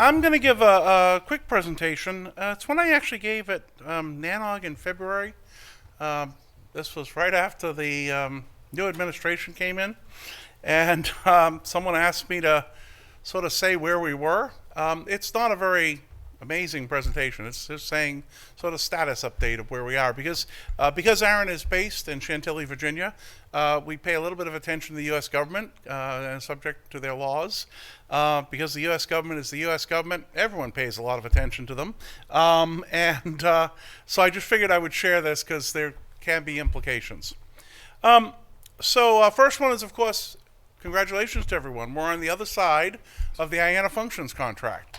I'm going to give a quick presentation. It's one I actually gave at NANOG in February. This was right after the new administration came in, and someone asked me to sort of say where we were. It's not a very amazing presentation. It's just saying sort of status update of where we are because ARIN is based in Chantilly, Virginia. We pay a little bit of attention to the U.S. government and subject to their laws. Because the U.S. government is the U.S. government, everyone pays a lot of attention to them. So I just figured I would share this because there can be implications. First one is, of course, congratulations to everyone. We're on the other side of the IANA functions contract.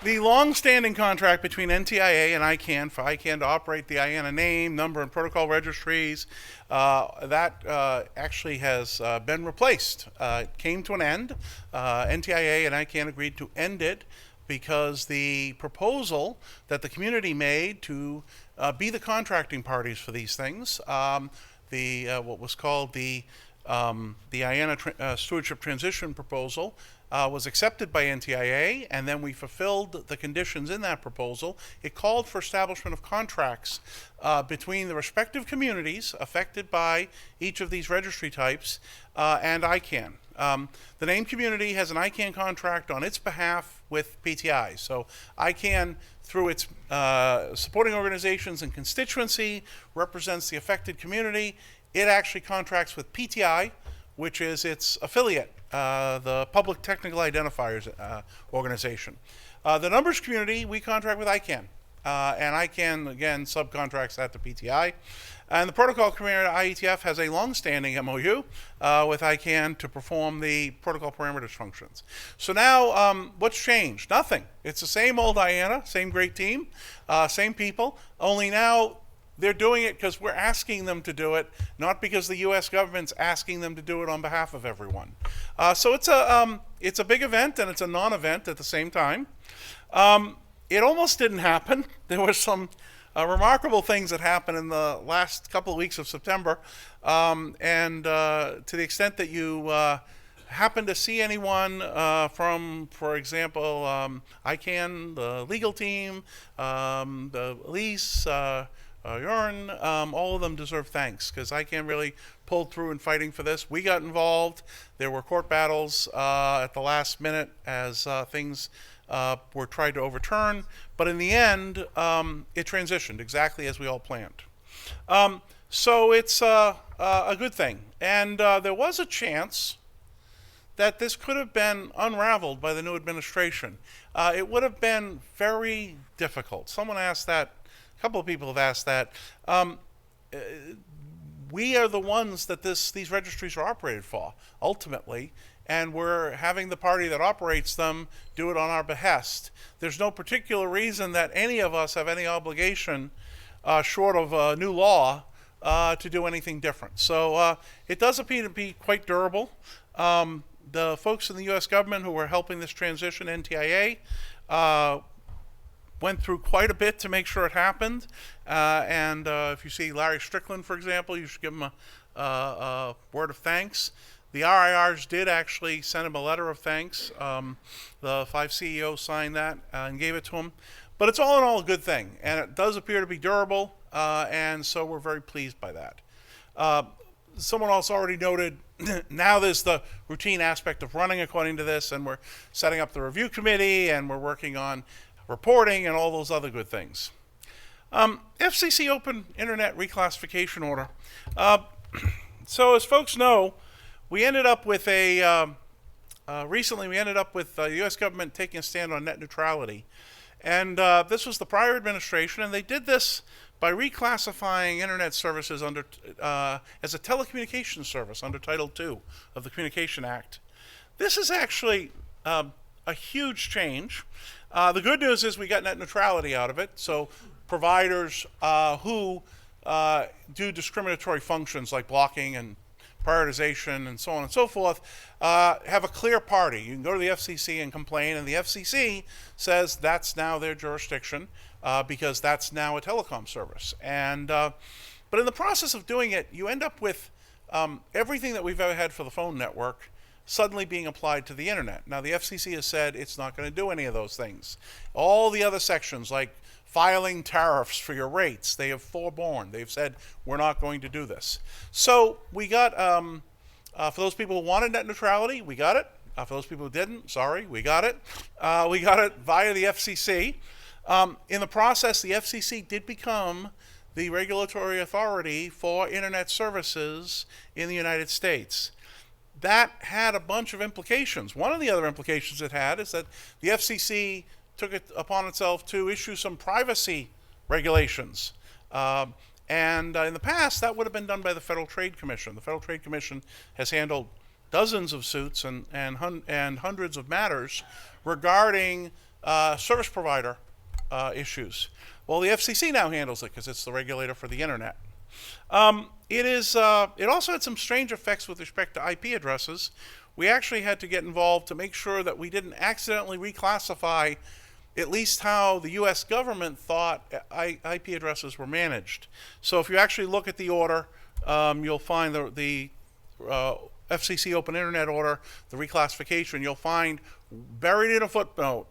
The long-standing contract between NTIA and ICANN for ICANN to operate the IANA name, number, and protocol registries, that actually has been replaced. It came to an end. NTIA and ICANN agreed to end it because the proposal that the community made to be the contracting parties for these things, what was called the IANA Stewardship Transition Proposal, was accepted by NTIA, and then we fulfilled the conditions in that proposal. It called for establishment of contracts between the respective communities affected by each of these registry types and ICANN. The named community has an ICANN contract on its behalf with PTI. So ICANN, through its supporting organizations and constituency, represents the affected community. It actually contracts with PTI, which is its affiliate, the Public Technical Identifiers organization. The numbers community, we contract with ICANN. And ICANN, again, subcontracts that to PTI. And the protocol community, IETF, has a long-standing MOU with ICANN to perform the protocol parameters functions. So now, what's changed? Nothing. It's the same old IANA, same great team, same people, only now they're doing it because we're asking them to do it, not because the U.S. government's asking them to do it on behalf of everyone. So it's a big event and it's a non-event at the same time. It almost didn't happen. There were some remarkable things that happened in the last couple of weeks of September, and to the extent that you happen to see anyone from, for example, ICANN, the legal team, the lease, Curran, all of them deserve thanks because ICANN really pulled through in fighting for this. We got involved. There were court battles at the last minute as things were tried to overturn. But in the end, it transitioned exactly as we all planned. So it's a good thing. And there was a chance that this could have been unraveled by the new administration. It would have been very difficult. Someone asked that. A couple of people have asked that. We are the ones that these registries are operated for, ultimately, and we're having the party that operates them do it on our behest. There's no particular reason that any of us have any obligation, short of a new law, to do anything different. So it does appear to be quite durable. The folks in the U.S. government who were helping this transition, NTIA, went through quite a bit to make sure it happened. And if you see Larry Strickland, for example, you should give him a word of thanks. The RIRs did actually send him a letter of thanks. The 5 CEOs signed that and gave it to him. But it's all in all a good thing, and it does appear to be durable, and so we're very pleased by that. Someone else already noted, now there's the routine aspect of running according to this, and we're setting up the review committee, and we're working on reporting and all those other good things. FCC Open Internet Reclassification Order. So as folks know, we ended up with recently we ended up with the U.S. government taking a stand on net neutrality. And this was the prior administration, and they did this by reclassifying internet services under as a telecommunications service under Title II of the Communication Act. This is actually a huge change. The good news is we got net neutrality out of it, so providers who do discriminatory functions like blocking and prioritization and so on and so forth have a clear party. You can go to the FCC and complain, and the FCC says that's now their jurisdiction because that's now a telecom service. And but in the process of doing it, you end up with everything that we've ever had for the phone network suddenly being applied to the internet. Now, the FCC has said it's not going to do any of those things. All the other sections, like filing tariffs for your rates, they have forborne. They've said, we're not going to do this. So we got, for those people who wanted net neutrality, we got it. For those people who didn't, sorry, we got it. We got it via the FCC. In the process, the FCC did become the regulatory authority for internet services in the United States. That had a bunch of implications. One of the other implications it had is that the FCC took it upon itself to issue some privacy regulations. And in the past, that would have been done by the Federal Trade Commission. The Federal Trade Commission has handled dozens of suits and hundreds of matters regarding service provider issues. Well, the FCC now handles it because it's the regulator for the internet. It also had some strange effects with respect to IP addresses. We actually had to get involved to make sure that we didn't accidentally reclassify at least how the U.S. government thought IP addresses were managed. So if you actually look at the order, you'll find the FCC Open Internet Order, the reclassification, you'll find buried in a footnote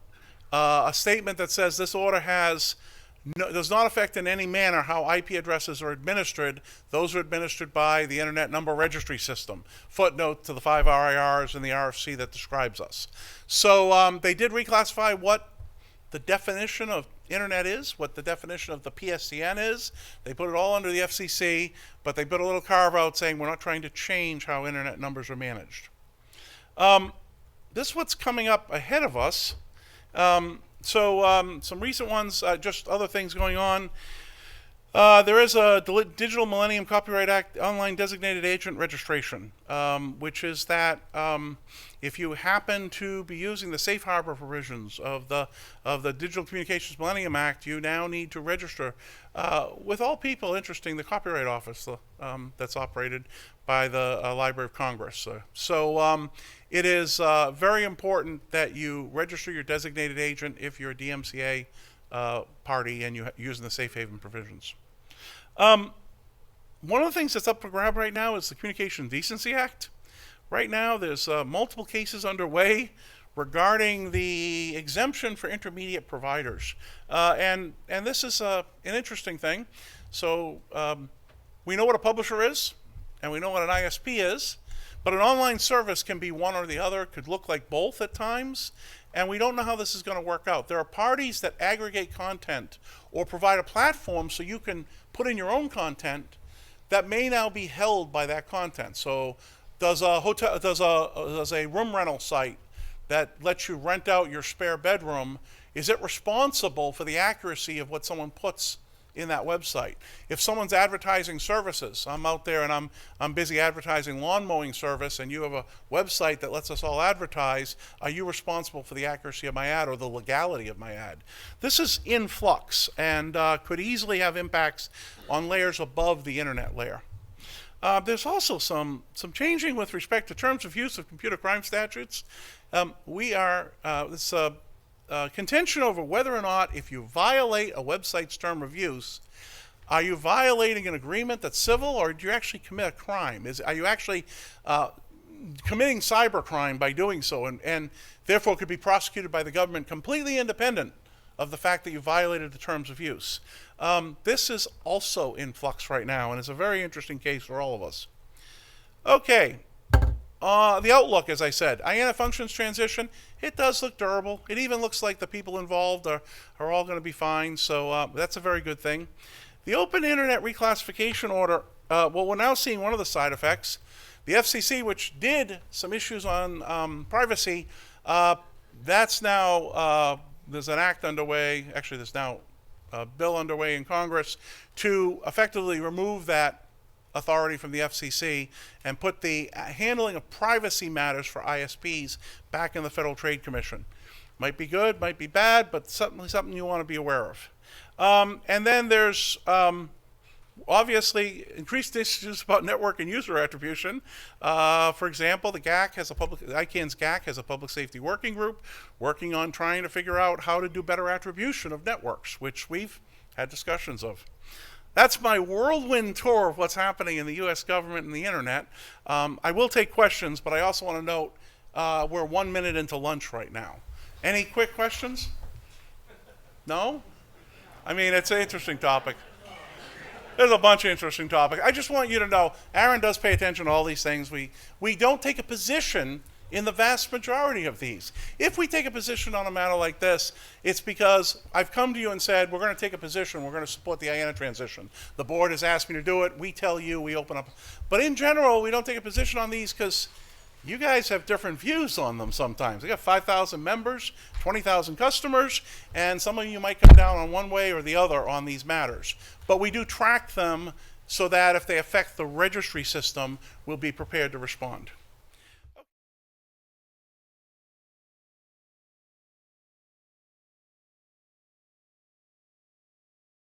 a statement that says this order does not affect in any manner how IP addresses are administered. Those are administered by the Internet Number Registry System. Footnote to the 5 RIRs and the RFC that describes us. So they did reclassify what the definition of Internet is, what the definition of the PSTN is. They put it all under the FCC, but they put a little carve out saying we're not trying to change how Internet numbers are managed. This is what's coming up ahead of us. Some recent ones, just other things going on. There is a Digital Millennium Copyright Act online designated agent registration, which is that if you happen to be using the safe harbor provisions of the Digital Communications Millennium Act, you now need to register with all people interesting the Copyright Office that's operated by the Library of Congress. It is very important that you register your designated agent if you're a DMCA party and you're using the safe haven provisions. One of the things that's up for grab right now is the Communication Decency Act. Right now, there's multiple cases underway regarding the exemption for intermediate providers. And this is an interesting thing. So we know what a publisher is, and we know what an ISP is, but an online service can be one or the other, could look like both at times, and we don't know how this is going to work out. There are parties that aggregate content or provide a platform so you can put in your own content that may now be held by that content. So does a room rental site that lets you rent out your spare bedroom, is it responsible for the accuracy of what someone puts in that website? If someone's advertising services, I'm out there and I'm busy advertising lawn mowing service, and you have a website that lets us all advertise, are you responsible for the accuracy of my ad or the legality of my ad? This is in flux and could easily have impacts on layers above the internet layer. There's also some changing with respect to terms of use of computer crime statutes. This contention over whether or not if you violate a website's term of use, are you violating an agreement that's civil, or do you actually commit a crime? Are you actually committing cybercrime by doing so, and therefore could be prosecuted by the government completely independent of the fact that you violated the terms of use? This is also in flux right now, and it's a very interesting case for all of us. Okay. The outlook, as I said, IANA functions transition, it does look durable. It even looks like the people involved are all going to be fine, so that's a very good thing. The Open Internet Reclassification Order, well, we're now seeing one of the side effects. The FCC, which did some issues on privacy, that's now, there's an act underway, actually there's now a bill underway in Congress to effectively remove that authority from the FCC and put the handling of privacy matters for ISPs back in the Federal Trade Commission. Might be good, might be bad, but certainly something you want to be aware of. And then there's obviously increased issues about network and user attribution. For example, the ICANN's GAC has a public safety working group working on trying to figure out how to do better attribution of networks, which we've had discussions of. That's my whirlwind tour of what's happening in the U.S. government and the internet. I will take questions, but I also want to note we're 1 minute into lunch right now. Any quick questions? No? I mean, it's an interesting topic. There's a bunch of interesting topics. I just want you to know, ARIN does pay attention to all these things. We don't take a position in the vast majority of these. If we take a position on a matter like this, it's because I've come to you and said, we're going to take a position, we're going to support the IANA transition. The board has asked me to do it, we tell you, we open up. But in general, we don't take a position on these because you guys have different views on them sometimes. We got 5,000 members, 20,000 customers, and some of you might come down on one way or the other on these matters. But we do track them so that if they affect the registry system, we'll be prepared to respond.